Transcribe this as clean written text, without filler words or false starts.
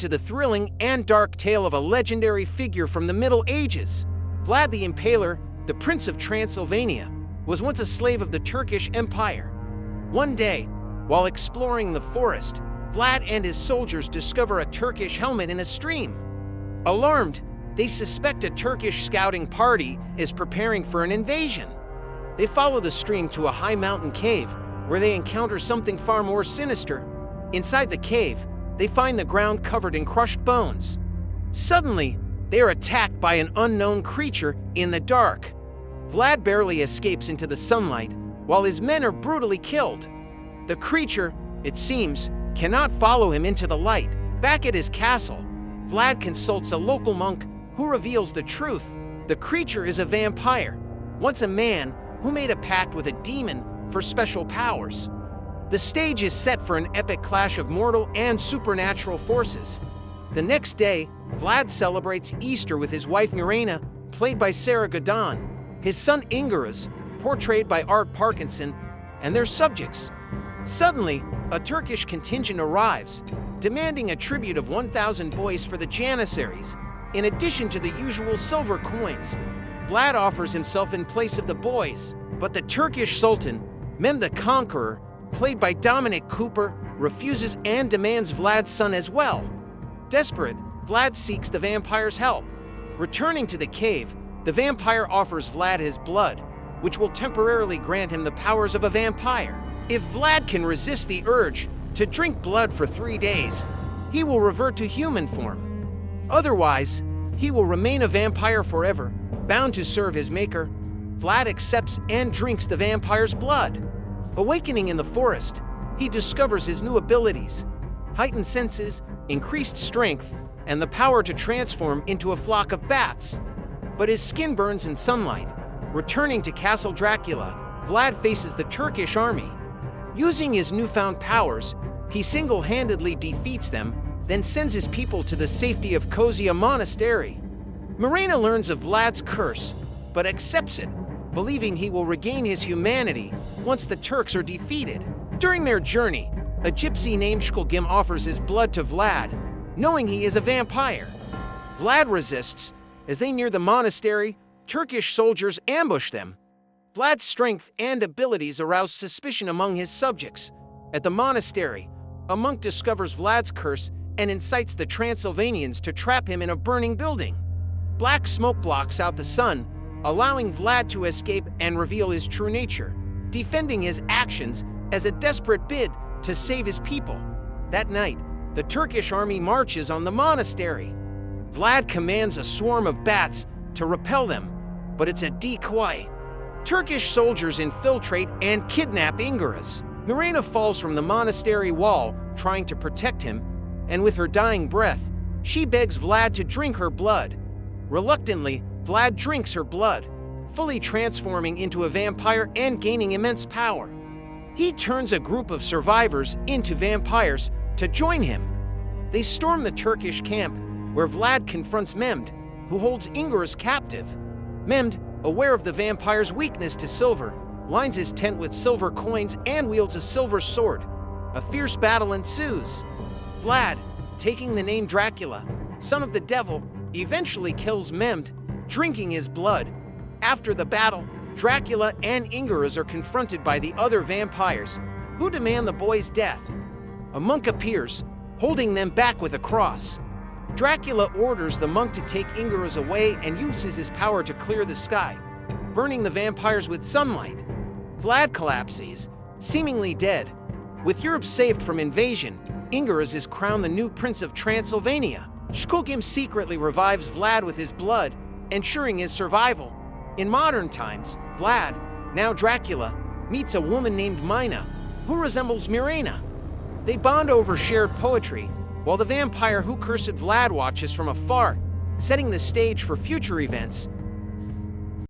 to the thrilling and dark tale of a legendary figure from the Middle Ages. Vlad the Impaler, the Prince of Transylvania, was once a slave of the Turkish Empire. One day, while exploring the forest, Vlad and his soldiers discover a Turkish helmet in a stream. Alarmed, they suspect a Turkish scouting party is preparing for an invasion. They follow the stream to a high mountain cave, where they encounter something far more sinister. Inside the cave, they find the ground covered in crushed bones. Suddenly, they are attacked by an unknown creature in the dark. Vlad barely escapes into the sunlight, while his men are brutally killed. The creature, it seems, cannot follow him into the light. Back at his castle, Vlad consults a local monk who reveals the truth. The creature is a vampire, once a man who made a pact with a demon for special powers. The stage is set for an epic clash of mortal and supernatural forces. The next day, Vlad celebrates Easter with his wife Mirena, played by Sarah Gadon, his son Ingeras, portrayed by Art Parkinson, and their subjects. Suddenly, a Turkish contingent arrives, demanding a tribute of 1,000 boys for the Janissaries, in addition to the usual silver coins. Vlad offers himself in place of the boys, but the Turkish Sultan, Mehmed the Conqueror, played by Dominic Cooper, refuses and demands Vlad's son as well. Desperate, Vlad seeks the vampire's help. Returning to the cave, the vampire offers Vlad his blood, which will temporarily grant him the powers of a vampire. If Vlad can resist the urge to drink blood for 3 days, he will revert to human form. Otherwise, he will remain a vampire forever, bound to serve his maker. Vlad accepts and drinks the vampire's blood. Awakening in the forest, he discovers his new abilities: heightened senses, increased strength, and the power to transform into a flock of bats. But his skin burns in sunlight. Returning to Castle Dracula, Vlad faces the Turkish army. Using his newfound powers, he single-handedly defeats them, then sends his people to the safety of Kozia Monastery. Mirena learns of Vlad's curse, but accepts it, believing he will regain his humanity once the Turks are defeated. During their journey, a gypsy named Shkulgim offers his blood to Vlad, knowing he is a vampire. Vlad resists. As they near the monastery, Turkish soldiers ambush them. Vlad's strength and abilities arouse suspicion among his subjects. At the monastery, a monk discovers Vlad's curse and incites the Transylvanians to trap him in a burning building. Black smoke blocks out the sun, allowing Vlad to escape and reveal his true nature, defending his actions as a desperate bid to save his people. That night, the Turkish army marches on the monastery. Vlad commands a swarm of bats to repel them, but it's a decoy. Turkish soldiers infiltrate and kidnap Ingeras. Mirena falls from the monastery wall, trying to protect him, and with her dying breath, she begs Vlad to drink her blood. Reluctantly, Vlad drinks her blood, fully transforming into a vampire and gaining immense power. He turns a group of survivors into vampires to join him. They storm the Turkish camp, where Vlad confronts Mehmed, who holds Ingeras captive. Mehmed, aware of the vampire's weakness to silver, lines his tent with silver coins and wields a silver sword. A fierce battle ensues. Vlad, taking the name Dracula, son of the devil, eventually kills Mehmed, drinking his blood. After the battle, Dracula and Ingeras are confronted by the other vampires, who demand the boy's death. A monk appears, holding them back with a cross. Dracula orders the monk to take Ingeras away and uses his power to clear the sky, burning the vampires with sunlight. Vlad collapses, seemingly dead. With Europe saved from invasion, Ingeras is crowned the new Prince of Transylvania. Shkulgim secretly revives Vlad with his blood, ensuring his survival. In modern times, Vlad, now Dracula, meets a woman named Mina, who resembles Mirena. They bond over shared poetry, while the vampire who cursed Vlad watches from afar, setting the stage for future events.